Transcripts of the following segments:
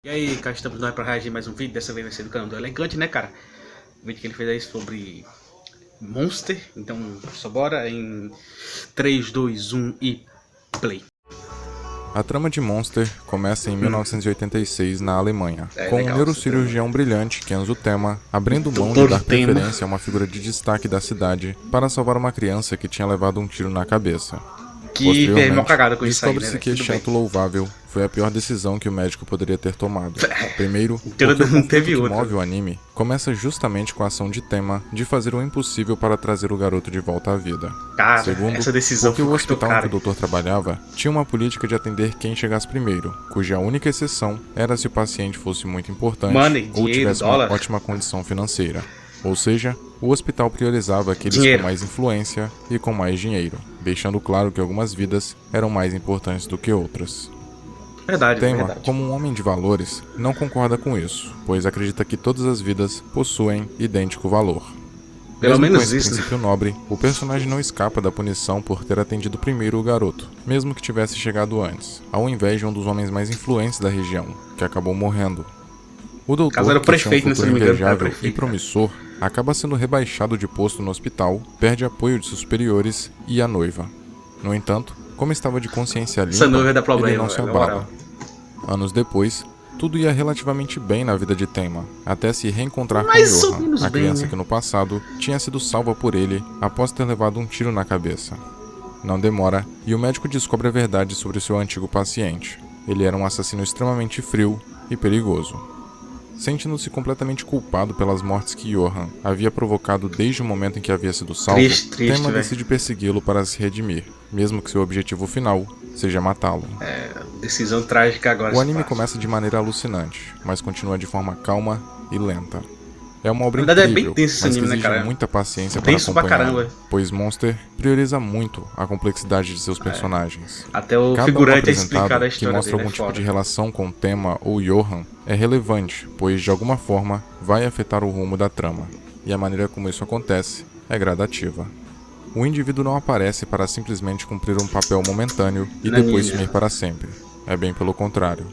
E aí, cara, estamos nós pra reagir mais um vídeo. Dessa vez vai ser do canal do Elegante, né, cara? O vídeo que ele fez aí sobre Monster. Então, só bora em 3, 2, 1 e play. A trama de Monster começa em 1986 na Alemanha, com legal, um neurocirurgião brilhante, Kenzo Tema, abrindo mão de Doutor dar Tema. preferência a uma figura de destaque da cidade para salvar uma criança que tinha levado um tiro na cabeça. Que fez uma cagada com isso aí, né? Descobre-se que este Tudo ato louvável foi a pior decisão que o médico poderia ter tomado. Primeiro, Porque porque o não conflito teve que outra. move o anime começa justamente com a ação de Tema de fazer o impossível para trazer o garoto de volta à vida. Cara, Segundo, essa decisão porque o custou hospital em caro. que o doutor trabalhava tinha uma política de atender quem chegasse primeiro, cuja única exceção era se o paciente fosse muito importante Money, ou dinheiro, tivesse dólar. uma ótima condição financeira. Ou seja, o hospital priorizava aqueles Dinheiro. com mais influência e com mais dinheiro, deixando claro que algumas vidas eram mais importantes do que outras. Verdade, Tema, verdade. como um homem de valores, não concorda com isso, pois acredita que todas as vidas possuem idêntico valor. Pelo Mesmo menos com esse isso, né? princípio nobre, o personagem não escapa da punição por ter atendido primeiro o garoto, mesmo que tivesse chegado antes, ao invés de um dos homens mais influentes da região, que acabou morrendo. O doutor, Caso era o que tinha prefeito, um né, se futuro não me engano, era o invejável e prefeito, promissor, acaba sendo rebaixado de posto no hospital, perde apoio de seus superiores e a noiva. No entanto, como estava de consciência limpa, Essa noiva dá problema, ele não se velho, na abala. moral. Anos depois, tudo ia relativamente bem na vida de Tema, até se reencontrar com Mais ou Johan, menos a bem, criança né? que no passado tinha sido salva por ele após ter levado um tiro na cabeça. Não demora, e o médico descobre a verdade sobre seu antigo paciente. Ele era um assassino extremamente frio e perigoso. Sentindo-se completamente culpado pelas mortes que Johan havia provocado desde o momento em que havia sido salvo, Triste, Tema velho. decide persegui-lo para se redimir, mesmo que seu objetivo final seja matá-lo. Decisão trágica agora. O se anime pá. começa de maneira alucinante, mas continua de forma calma e lenta. É uma obra Na verdade, é bem incrível, tenso esse mas que anime, né, exige cara? muita paciência para Tenso pra acompanhar, caramba. pois Monster prioriza muito a complexidade de seus personagens. Até o Cada um figurante é apresentado explicado a que história mostra dele, algum é tipo foda. de relação com o Tema ou Johan é relevante, pois de alguma forma vai afetar o rumo da trama, e a maneira como isso acontece é gradativa. O indivíduo não aparece para simplesmente cumprir um papel momentâneo e Na depois ilha. sumir para sempre. É bem pelo contrário.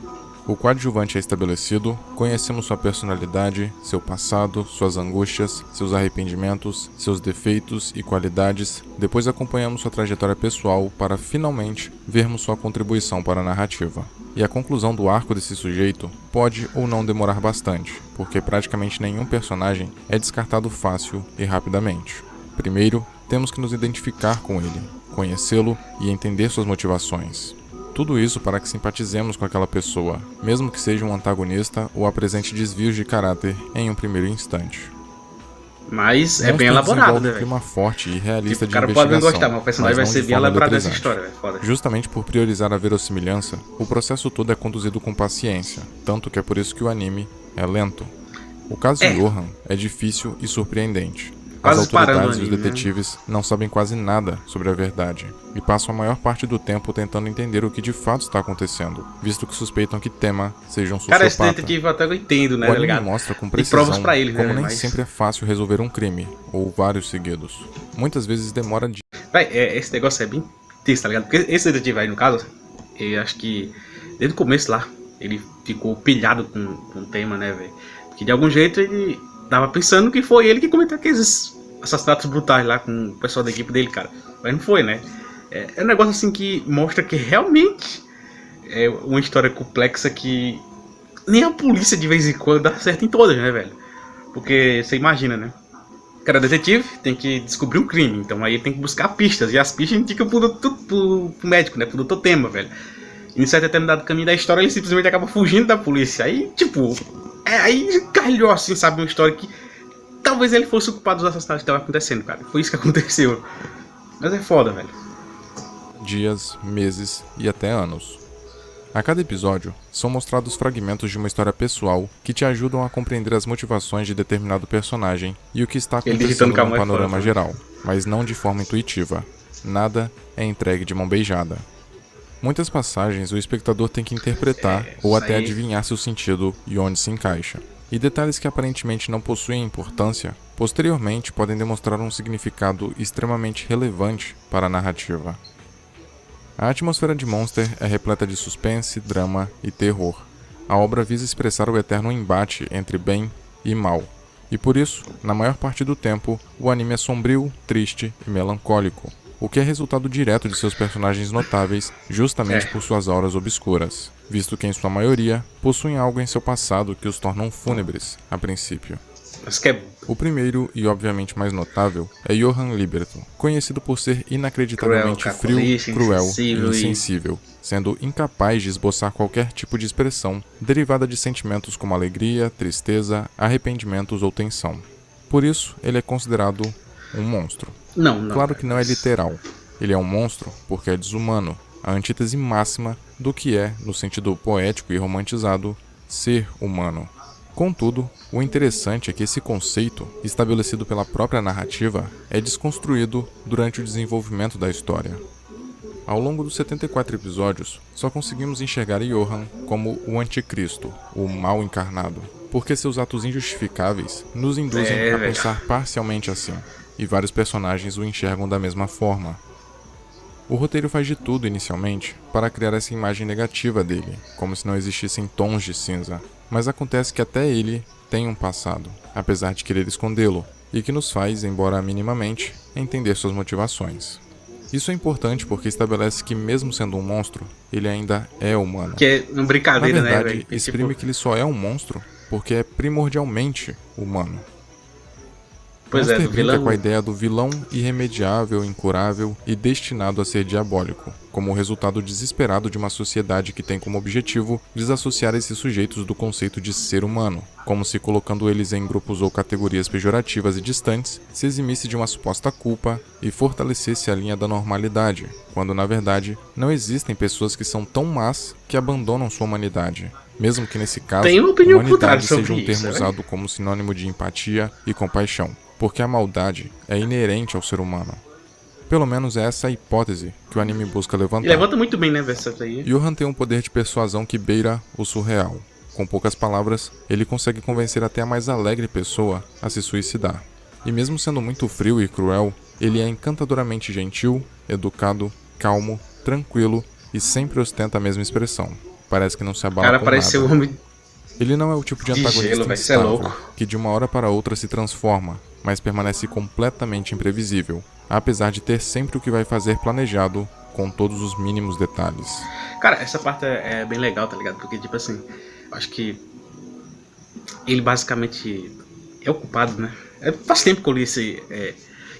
O coadjuvante é estabelecido, conhecemos sua personalidade, seu passado, suas angústias, seus arrependimentos, seus defeitos e qualidades, depois acompanhamos sua trajetória pessoal para finalmente vermos sua contribuição para a narrativa. E a conclusão do arco desse sujeito pode ou não demorar bastante, porque praticamente nenhum personagem é descartado fácil e rapidamente. Primeiro, temos que nos identificar com ele, conhecê-lo e entender suas motivações. Tudo isso para que simpatizemos com aquela pessoa, mesmo que seja um antagonista ou apresente desvios de caráter em um primeiro instante. Mas é bem Monster elaborado, desenvolve né, um velho? clima forte e realista Tipo, o de cara pode não investigação, gostar, mas o personagem vai não ser de bem forma elaborado nessa eletrizante. história, velho. Foda. Justamente por priorizar a verossimilhança, o processo todo é conduzido com paciência, tanto que é por isso que o anime é lento. O caso de Johan é difícil e surpreendente. As Quase parando autoridades o e os anime, né? detetives não sabem quase nada sobre a verdade, e passam a maior parte do tempo tentando entender o que de fato está acontecendo, visto que suspeitam que Tema seja um Cara, esse sociopata. detetive até eu entendo, né, O tá anime ligado? mostra com Tem provas precisão pra ele, como né, nem mas... sempre é fácil resolver um crime, ou vários seguidos. Muitas vezes demora dias. Véi, esse negócio é bem tenso, tá ligado? Porque esse detetive aí, no caso, eu acho que desde o começo lá, ele ficou pilhado com o tema, né, velho? Porque de algum jeito ele tava pensando que foi ele que cometeu aqueles assassinatos brutais lá com o pessoal da equipe dele, cara. Mas não foi, né? É um negócio assim que mostra que realmente é uma história complexa que nem a polícia de vez em quando dá certo em todas, né, velho? Porque você imagina, né? O cara é detetive, tem que descobrir um crime, então aí ele tem que buscar pistas, e as pistas indicam pro médico, né? Pro doutor Tema, velho. E em certo determinado caminho da história ele simplesmente acaba fugindo da polícia. Aí, tipo, aí calhou assim, sabe? Uma história que talvez ele fosse o culpado dos assassinatos que estavam acontecendo, cara. Foi isso que aconteceu. Mas é foda, velho. Dias, meses e até anos. A cada episódio, são mostrados fragmentos de uma história pessoal que te ajudam a compreender as motivações de determinado personagem e o que está Ele acontecendo digitando com a no mão é panorama foda, geral, mas não de forma intuitiva. Nada é entregue de mão beijada. Muitas passagens o espectador tem que interpretar ou isso até aí. adivinhar seu sentido e onde se encaixa. E detalhes que aparentemente não possuem importância, posteriormente podem demonstrar um significado extremamente relevante para a narrativa. A atmosfera de Monster é repleta de suspense, drama e terror. A obra visa expressar o eterno embate entre bem e mal. E por isso, na maior parte do tempo, o anime é sombrio, triste e melancólico, o que é resultado direto de seus personagens notáveis justamente por suas auras obscuras, visto que em sua maioria possuem algo em seu passado que os tornam fúnebres, a princípio. O primeiro, e obviamente mais notável, é Johann Liberto, conhecido por ser inacreditavelmente frio, cruel e insensível, sendo incapaz de esboçar qualquer tipo de expressão derivada de sentimentos como alegria, tristeza, arrependimentos ou tensão. Por isso, ele é considerado um monstro. Claro que não é literal. Ele é um monstro porque é desumano, a antítese máxima do que é, no sentido poético e romantizado, ser humano. Contudo, o interessante é que esse conceito, estabelecido pela própria narrativa, é desconstruído durante o desenvolvimento da história. Ao longo dos 74 episódios, só conseguimos enxergar Johann como o anticristo, o mal encarnado, porque seus atos injustificáveis nos induzem a pensar parcialmente assim, e vários personagens o enxergam da mesma forma. O roteiro faz de tudo inicialmente para criar essa imagem negativa dele, como se não existissem tons de cinza, mas acontece que até ele tem um passado, apesar de querer escondê-lo, e que nos faz, embora minimamente, entender suas motivações. Isso é importante porque estabelece que, mesmo sendo um monstro, ele ainda é humano. Que é uma brincadeira, na verdade, né, velho? exprime que ele só é um monstro porque é primordialmente humano. Pois Monster é, do vilão. brinca com a ideia do vilão irremediável, incurável e destinado a ser diabólico, como o resultado desesperado de uma sociedade que tem como objetivo desassociar esses sujeitos do conceito de ser humano, como se colocando eles em grupos ou categorias pejorativas e distantes, se eximisse de uma suposta culpa e fortalecesse a linha da normalidade, quando na verdade não existem pessoas que são tão más que abandonam sua humanidade. Mesmo que nesse caso, Tem uma opinião humanidade contrária sobre seja um termo isso, usado como sinônimo de empatia e compaixão, porque a maldade é inerente ao ser humano. Pelo menos é essa a hipótese que o anime busca levantar. E levanta muito bem, né, essa aí. Johann tem um poder de persuasão que beira o surreal. Com poucas palavras, ele consegue convencer até a mais alegre pessoa a se suicidar. E mesmo sendo muito frio e cruel, ele é encantadoramente gentil, educado, calmo, tranquilo e sempre ostenta a mesma expressão. Parece que não se abala Cara, com parece ser nada. um homem Ele não é o tipo de de antagonista gelo, velho. Isso é instável, louco. que de uma hora para outra se transforma, mas permanece completamente imprevisível, apesar de ter sempre o que vai fazer planejado, com todos os mínimos detalhes. Cara, essa parte é bem legal, tá ligado? Porque, tipo assim, acho que ele basicamente é o culpado, né? Faz tempo que eu li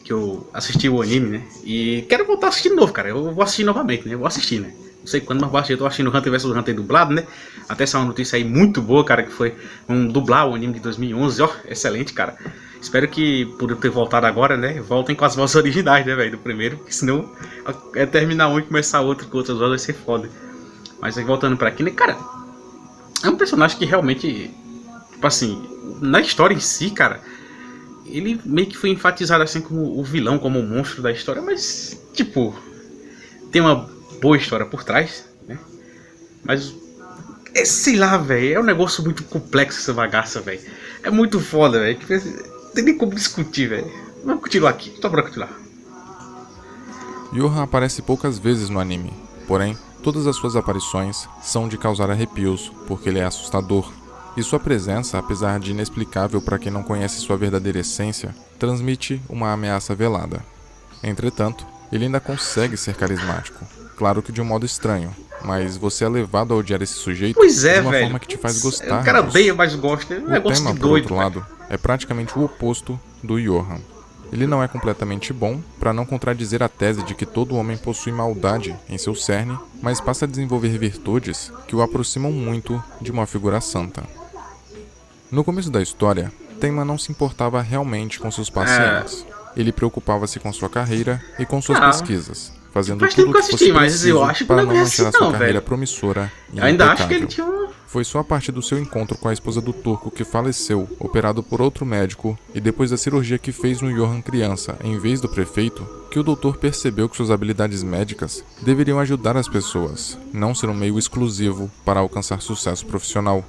que eu assisti o anime, né? E quero voltar a assistir de novo, cara. Eu vou assistir novamente, né? Eu vou assistir, né? Não sei quando, mas vou assistir. Eu tô assistindo Hunter vs Hunter dublado, né? Até essa uma notícia aí muito boa, cara, que foi dublar o anime de 2011. Ó, excelente, cara. Espero que, por eu ter voltado agora, né, voltem com as vozes originais, né, velho, do primeiro, porque senão é terminar um e começar outro com outras vozes vai ser foda. Mas aí, voltando pra aqui, né, cara, é um personagem que realmente, tipo assim, na história em si, cara, ele meio que foi enfatizado assim como o vilão, como o monstro da história, mas, tipo, tem uma boa história por trás, né, mas, sei lá, velho, é um negócio muito complexo essa bagaça, velho, é muito foda, velho, não tem nem como discutir, velho. Vamos continuar aqui, só pra continuar. Johann aparece poucas vezes no anime, porém, todas as suas aparições são de causar arrepios, porque ele é assustador. E sua presença, apesar de inexplicável para quem não conhece sua verdadeira essência, transmite uma ameaça velada. Entretanto, ele ainda consegue ser carismático, claro que de um modo estranho, mas você é levado a odiar esse sujeito de uma velho. forma que te faz gostar O cara disso. odeia, mas gosta. É um O negócio tema, de por doido. outro lado, é praticamente o oposto do Johann. Ele não é completamente bom, para não contradizer a tese de que todo homem possui maldade em seu cerne, mas passa a desenvolver virtudes que o aproximam muito de uma figura santa. No começo da história, Tenma não se importava realmente com seus pacientes. Ele preocupava-se com sua carreira e com suas pesquisas, fazendo Faz tudo tempo o que que eu fosse assisti, mas preciso eu acho que para não não é manchar a assim sua não, carreira velho. promissora e Eu ainda acho que impecável. ele tinha uma... Foi só a partir do seu encontro com a esposa do turco que faleceu, operado por outro médico, e depois da cirurgia que fez no Johann criança, em vez do prefeito, que o doutor percebeu que suas habilidades médicas deveriam ajudar as pessoas, não ser um meio exclusivo para alcançar sucesso profissional.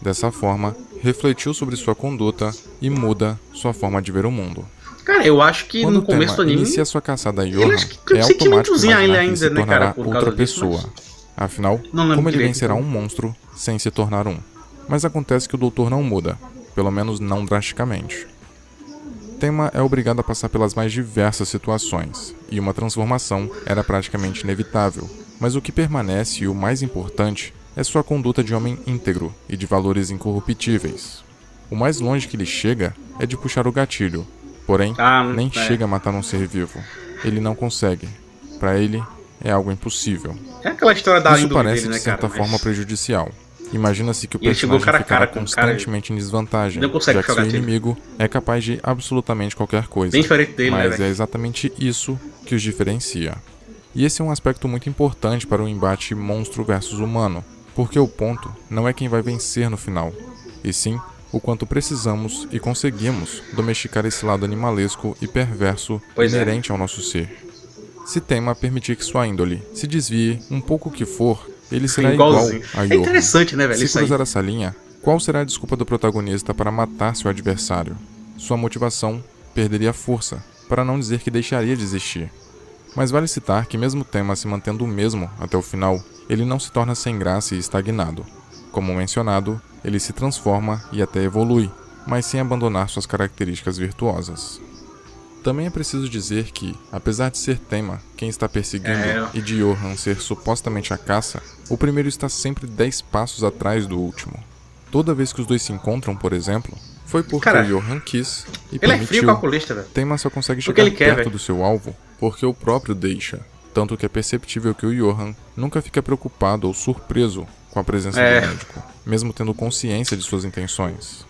Dessa forma, refletiu sobre sua conduta e muda sua forma de ver o mundo. Cara, eu acho que Quando no começo do Tenma anime... inicia sua caçada a ele Johann, acho que tem um é automático sentimentozinho imaginar que ele ainda, se né, tornará cara, por outra causa disso, pessoa. mas... Afinal, Não lembro como ele direito, vencerá então. um monstro sem se tornar um? Mas acontece que o doutor não muda, pelo menos não drasticamente. Tema é obrigado a passar pelas mais diversas situações, e uma transformação era praticamente inevitável. Mas o que permanece e o mais importante é sua conduta de homem íntegro e de valores incorruptíveis. O mais longe que ele chega é de puxar o gatilho, porém, nem chega a matar um ser vivo. Ele não consegue. Para ele, é algo impossível. É aquela história da Isso índole parece, dele, né, de certa cara? forma, prejudicial. Imagina-se que o E ele chegou personagem cara a cara ficará com o cara, constantemente em desvantagem, não consegue já que seu jogar gatilho. inimigo é capaz de absolutamente qualquer coisa. Bem diferente dele, né, Mas velho? é exatamente isso que os diferencia. E esse é um aspecto muito importante para o embate monstro versus humano, porque o ponto não é quem vai vencer no final, e sim o quanto precisamos e conseguimos domesticar esse lado animalesco e perverso inerente ao nosso ser. Se Tema permitir que sua índole se desvie um pouco que for, ele será igual a Johan. É interessante, né, velho? Se Isso aí. cruzar essa linha, qual será a desculpa do protagonista para matar seu adversário? Sua motivação perderia força, para não dizer que deixaria de existir. Mas vale citar que mesmo Tema se mantendo o mesmo até o final, ele não se torna sem graça e estagnado. Como mencionado, ele se transforma e até evolui, mas sem abandonar suas características virtuosas. Também é preciso dizer que, apesar de ser Tema quem está perseguindo e de Johan ser supostamente a caça, o primeiro está sempre 10 passos atrás do último. Toda vez que os dois se encontram, por exemplo, foi porque o Johan quis e ele é frio permitiu. calculista, velho. Tema só consegue Porque chegar ele quer, perto velho. do seu alvo porque o próprio deixa, tanto que é perceptível que o Johan nunca fica preocupado ou surpreso com a presença do médico, mesmo tendo consciência de suas intenções.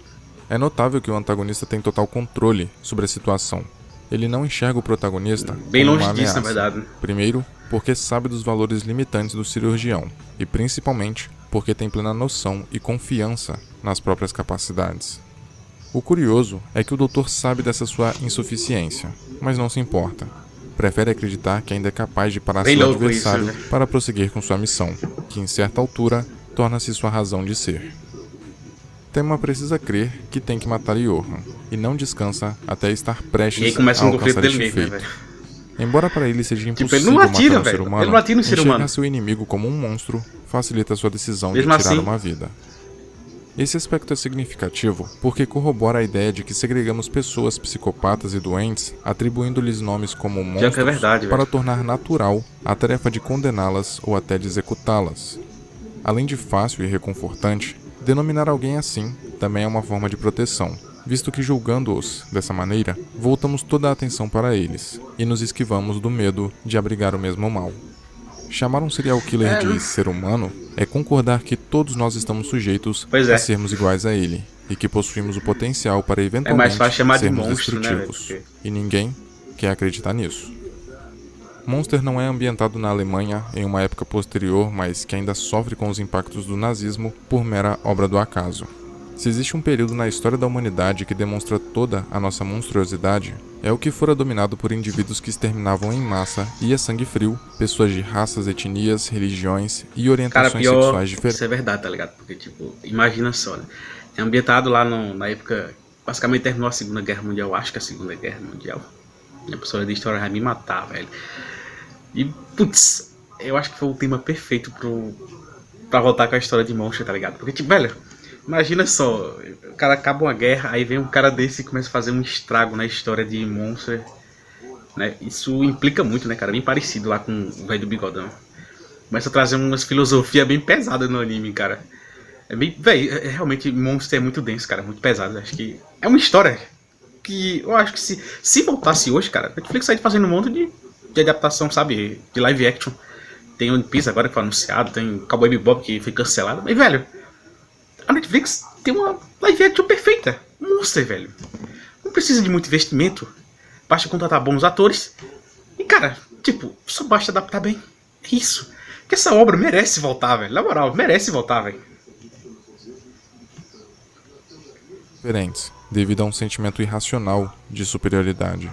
É notável que o antagonista tem total controle sobre a situação. Ele não enxerga o protagonista bem como longe uma disso, ameaça. na verdade. Primeiro, porque sabe dos valores limitantes do cirurgião, e principalmente porque tem plena noção e confiança nas próprias capacidades. O curioso é que o doutor sabe dessa sua insuficiência, mas não se importa. Prefere acreditar que ainda é capaz de parar seu adversário isso, né? para prosseguir com sua missão, que em certa altura torna-se sua razão de ser. Tema precisa crer que tem que matar Johan, e não descansa até estar prestes E aí começa um a conflito alcançar dele este mesmo, né, feito. velho? Embora para ele seja impossível Tipo, ele não atira, matar um ser velho. humano, Ele não atira no ser enxergar humano. seu inimigo como um monstro facilita sua decisão Mesmo de tirar assim. uma vida. Esse aspecto é significativo porque corrobora a ideia de que segregamos pessoas psicopatas e doentes, atribuindo-lhes nomes como monstros, que é verdade, para velho. tornar natural a tarefa de condená-las ou até de executá-las. Além de fácil e reconfortante, denominar alguém assim também é uma forma de proteção, visto que julgando-os dessa maneira, voltamos toda a atenção para eles e nos esquivamos do medo de abrigar o mesmo mal. Chamar um serial killer de ser humano é concordar que todos nós estamos sujeitos a sermos iguais a ele, e que possuímos o potencial para eventualmente mais fácil chamar de sermos monstro, né, destrutivos. velho? E ninguém quer acreditar nisso. Monster não é ambientado na Alemanha em uma época posterior, mas que ainda sofre com os impactos do nazismo por mera obra do acaso. Se existe um período na história da humanidade que demonstra toda a nossa monstruosidade, é o que fora dominado por indivíduos que exterminavam em massa e a sangue frio pessoas de raças, etnias, religiões e orientações sexuais diferentes. Isso é verdade, tá ligado? Porque, tipo, imagina só, né? É ambientado lá na época, basicamente terminou a Segunda Guerra Mundial, acho que a Segunda Guerra Mundial. A professora de história vai me matar, velho. E, putz, eu acho que foi o tema perfeito pra voltar com a história de Monster, tá ligado? Porque, tipo, velho, imagina só, o cara acaba uma guerra, aí vem um cara desse e começa a fazer um estrago na história de Monster, né? Isso implica muito, né, cara? Bem parecido lá com o velho do bigodão. Começa a trazer umas filosofias bem pesadas no anime, cara. É bem, velho, realmente Monster é muito denso, cara, muito pesado. Acho que é uma história que eu acho que se voltasse hoje, cara, a Netflix sai fazendo um monte de adaptação, sabe, de live action. Tem One Piece agora que foi anunciado, tem Cowboy Bebop que foi cancelado, mas, velho, a Netflix tem uma live action perfeita. Monster, velho. Não precisa de muito investimento. Basta contratar bons atores. E, cara, tipo, só basta adaptar bem. É isso. Porque essa obra merece voltar, velho. Na moral, merece voltar, velho. Diferentes, devido a um sentimento irracional de superioridade.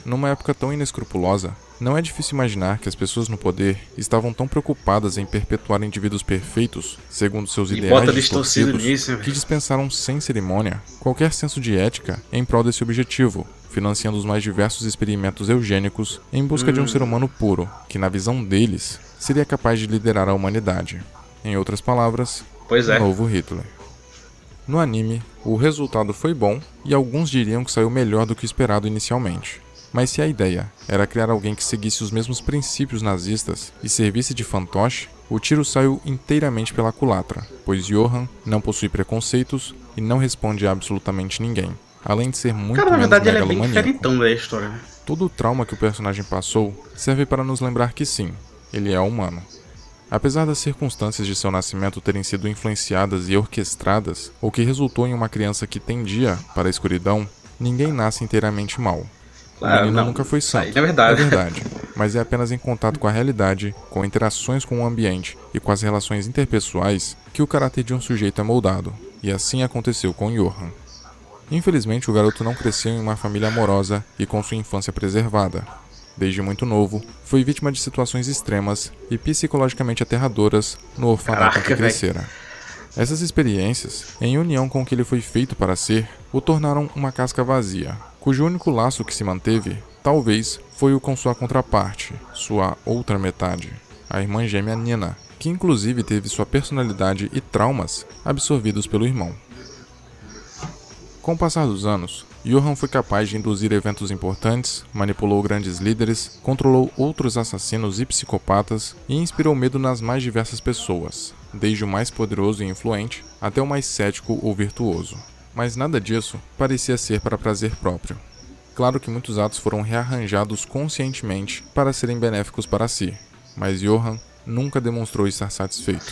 Numa época tão inescrupulosa, não é difícil imaginar que as pessoas no poder estavam tão preocupadas em perpetuar indivíduos perfeitos, segundo seus ideais distorcidos, que dispensaram sem cerimônia qualquer senso de ética em prol desse objetivo, financiando os mais diversos experimentos eugênicos em busca de um ser humano puro, que na visão deles seria capaz de liderar a humanidade. Em outras palavras, Pois é. o novo Hitler. No anime, o resultado foi bom e alguns diriam que saiu melhor do que esperado inicialmente. Mas se a ideia era criar alguém que seguisse os mesmos princípios nazistas e servisse de fantoche, o tiro saiu inteiramente pela culatra, pois Johan não possui preconceitos e não responde a absolutamente ninguém, além de ser muito Cara, na menos verdade ele é bem megalomaníaco. diferentão da história, né? Todo o trauma que o personagem passou serve para nos lembrar que sim, ele é humano. Apesar das circunstâncias de seu nascimento terem sido influenciadas e orquestradas, o que resultou em uma criança que tendia para a escuridão, ninguém nasce inteiramente mal. O menino não, nunca foi isso aí santo, não é verdade. é verdade, mas é apenas em contato com a realidade, com interações com o ambiente e com as relações interpessoais que o caráter de um sujeito é moldado, e assim aconteceu com Johan. Infelizmente, o garoto não cresceu em uma família amorosa e com sua infância preservada. Desde muito novo, foi vítima de situações extremas e psicologicamente aterradoras no orfanato em que Caraca, crescera. Essas experiências, em união com o que ele foi feito para ser, o tornaram uma casca vazia, cujo único laço que se manteve, talvez, foi o com sua contraparte, sua outra metade, a irmã gêmea Nina, que inclusive teve sua personalidade e traumas absorvidos pelo irmão. Com o passar dos anos, Johan foi capaz de induzir eventos importantes, manipulou grandes líderes, controlou outros assassinos e psicopatas e inspirou medo nas mais diversas pessoas, desde o mais poderoso e influente até o mais cético ou virtuoso. Mas nada disso parecia ser para prazer próprio. Claro que muitos atos foram rearranjados conscientemente para serem benéficos para si, mas Johan nunca demonstrou estar satisfeito.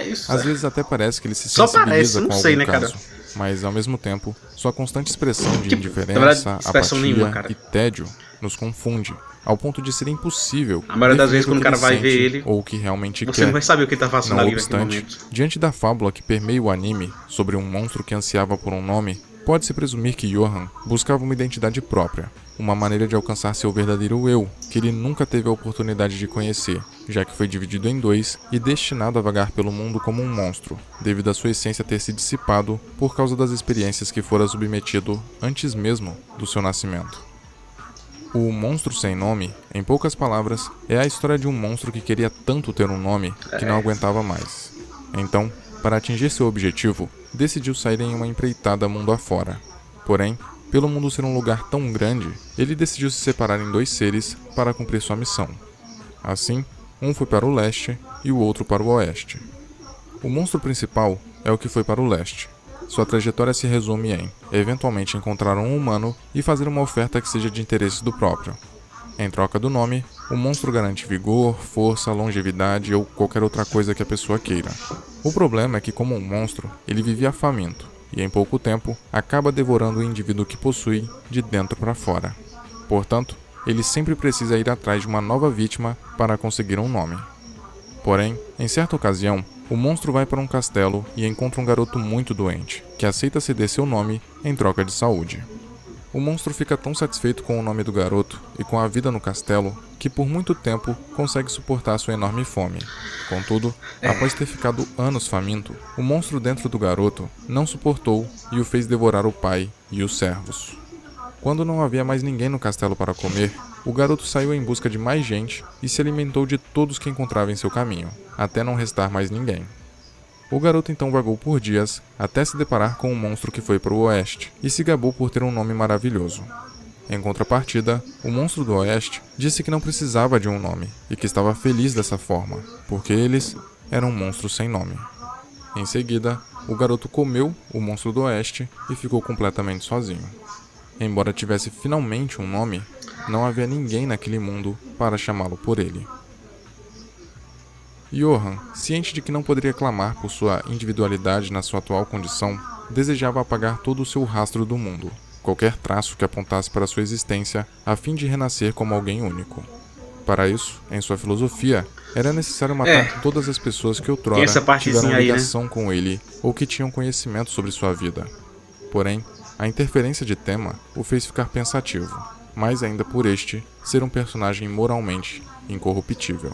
Isso. Às vezes até parece que ele se Só sensibiliza parece, com não algum sei, né, caso, cara? mas ao mesmo tempo, sua constante expressão de Na indiferença, verdade, expressão apatia nenhuma, cara. e tédio nos confunde, ao ponto de ser impossível A maioria das definir vezes, quando o cara vai ver sente ele, ou o que realmente você quer. não vai saber o que ele tá fazendo Não ali naquele obstante, momento. diante da fábula que permeia o anime sobre um monstro que ansiava por um nome, pode-se presumir que Johan buscava uma identidade própria, uma maneira de alcançar seu verdadeiro eu, que ele nunca teve a oportunidade de conhecer, já que foi dividido em dois e destinado a vagar pelo mundo como um monstro, devido à sua essência ter se dissipado por causa das experiências que fora submetido antes mesmo do seu nascimento. O Monstro Sem Nome, em poucas palavras, é a história de um monstro que queria tanto ter um nome que não aguentava mais. Então, para atingir seu objetivo, decidiu sair em uma empreitada mundo afora. Porém, pelo mundo ser um lugar tão grande, ele decidiu se separar em dois seres para cumprir sua missão. Assim, um foi para o leste e o outro para o oeste. O monstro principal é o que foi para o leste. Sua trajetória se resume em, eventualmente, encontrar um humano e fazer uma oferta que seja de interesse do próprio. Em troca do nome, o monstro garante vigor, força, longevidade ou qualquer outra coisa que a pessoa queira. O problema é que, como um monstro, ele vivia faminto, e em pouco tempo acaba devorando o indivíduo que possui de dentro para fora. Portanto, ele sempre precisa ir atrás de uma nova vítima para conseguir um nome. Porém, em certa ocasião, o monstro vai para um castelo e encontra um garoto muito doente, que aceita ceder seu nome em troca de saúde. O monstro fica tão satisfeito com o nome do garoto e com a vida no castelo que por muito tempo consegue suportar sua enorme fome. Contudo, após ter ficado anos faminto, o monstro dentro do garoto não suportou e o fez devorar o pai e os servos. Quando não havia mais ninguém no castelo para comer, o garoto saiu em busca de mais gente e se alimentou de todos que encontrava em seu caminho, até não restar mais ninguém. O garoto então vagou por dias até se deparar com um monstro que foi para o oeste e se gabou por ter um nome maravilhoso. Em contrapartida, o monstro do oeste disse que não precisava de um nome e que estava feliz dessa forma, porque eles eram monstros sem nome. Em seguida, o garoto comeu o monstro do oeste e ficou completamente sozinho. Embora tivesse finalmente um nome, não havia ninguém naquele mundo para chamá-lo por ele. Johan, ciente de que não poderia clamar por sua individualidade na sua atual condição, desejava apagar todo o seu rastro do mundo, qualquer traço que apontasse para sua existência, a fim de renascer como alguém único. Para isso, em sua filosofia, era necessário matar todas as pessoas que outrora tiveram ligação com ele ou que tinham conhecimento sobre sua vida. Porém, a interferência de Tema o fez ficar pensativo, mais ainda por este ser um personagem moralmente incorruptível.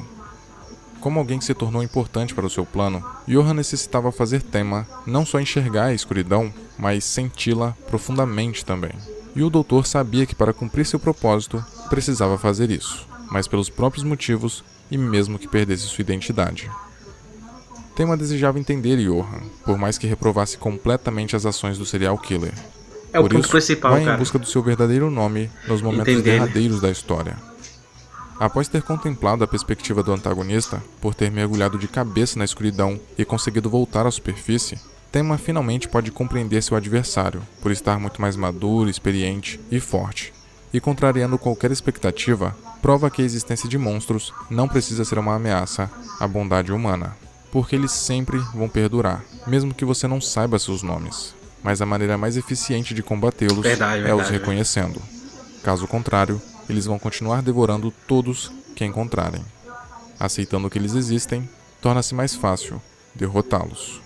Como alguém que se tornou importante para o seu plano, Johan necessitava fazer Tema não só enxergar a escuridão, mas senti-la profundamente também. E o doutor sabia que para cumprir seu propósito, precisava fazer isso. Mas pelos próprios motivos, e mesmo que perdesse sua identidade. Tema desejava entender Johan, por mais que reprovasse completamente as ações do serial killer. É o Por ponto isso, principal, vai em cara. busca do seu verdadeiro nome nos momentos Entender, né? derradeiros da história. Após ter contemplado a perspectiva do antagonista, por ter mergulhado de cabeça na escuridão e conseguido voltar à superfície, Tema finalmente pode compreender seu adversário, por estar muito mais maduro, experiente e forte. E contrariando qualquer expectativa, prova que a existência de monstros não precisa ser uma ameaça à bondade humana, porque eles sempre vão perdurar, mesmo que você não saiba seus nomes. Mas a maneira mais eficiente de combatê-los é os reconhecendo. Caso contrário, eles vão continuar devorando todos que encontrarem. Aceitando que eles existem, torna-se mais fácil derrotá-los.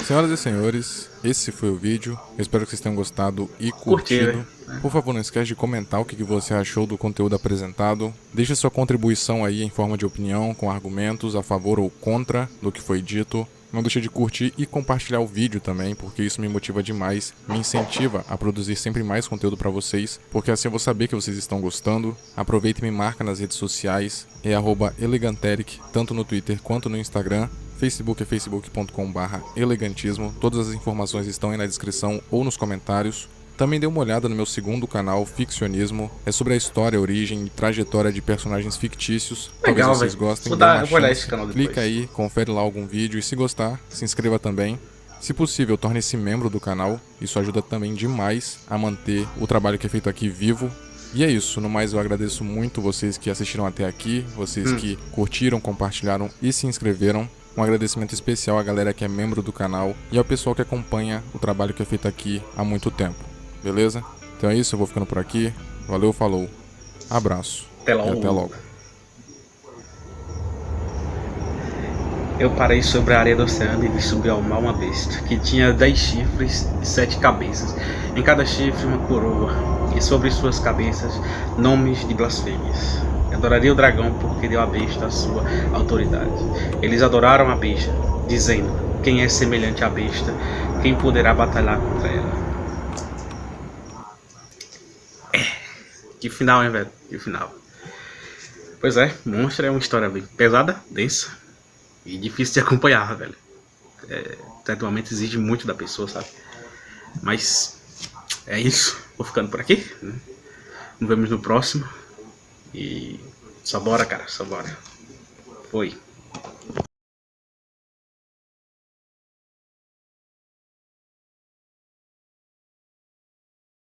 Senhoras e senhores, esse foi o vídeo. Eu espero que vocês tenham gostado e curtido. Por favor, não esquece de comentar o que você achou do conteúdo apresentado. Deixe sua contribuição aí em forma de opinião, com argumentos a favor ou contra do que foi dito. Não deixe de curtir e compartilhar o vídeo também, porque isso me motiva demais, me incentiva a produzir sempre mais conteúdo para vocês, porque assim eu vou saber que vocês estão gostando. Aproveita e me marca nas redes sociais, é @eleganteric, tanto no Twitter quanto no Instagram. Facebook é facebook.com/elegantismo. Todas as informações estão aí na descrição ou nos comentários. Também dê uma olhada no meu segundo canal, Ficcionismo. É sobre a história, origem e trajetória de personagens fictícios. Legal, talvez vocês gostem. Vou olhar esse canal depois. Clica aí, confere lá algum vídeo e se gostar, se inscreva também. Se possível, torne-se membro do canal. Isso ajuda também demais a manter o trabalho que é feito aqui vivo. E é isso, no mais eu agradeço muito vocês que assistiram até aqui, vocês que curtiram, compartilharam e se inscreveram. Um agradecimento especial à galera que é membro do canal e ao pessoal que acompanha o trabalho que é feito aqui há muito tempo, beleza? Então é isso, eu vou ficando por aqui. Valeu, falou, abraço Até logo. e até logo. Eu parei sobre a areia do oceano e vi subir ao mar uma besta, que tinha 10 chifres e 7 cabeças. Em cada chifre uma coroa, e sobre suas cabeças nomes de blasfêmias. Adoraria o dragão porque deu à besta a sua autoridade. Eles adoraram a besta, dizendo: quem é semelhante à besta, quem poderá batalhar contra ela? Que final, hein, velho? Que final. Pois é, Monstro é uma história bem pesada, densa e difícil de acompanhar, velho. Atualmente exige muito da pessoa, sabe? Mas é isso. Vou ficando por aqui, né? Nos vemos no próximo. E só bora, cara, só bora. Foi.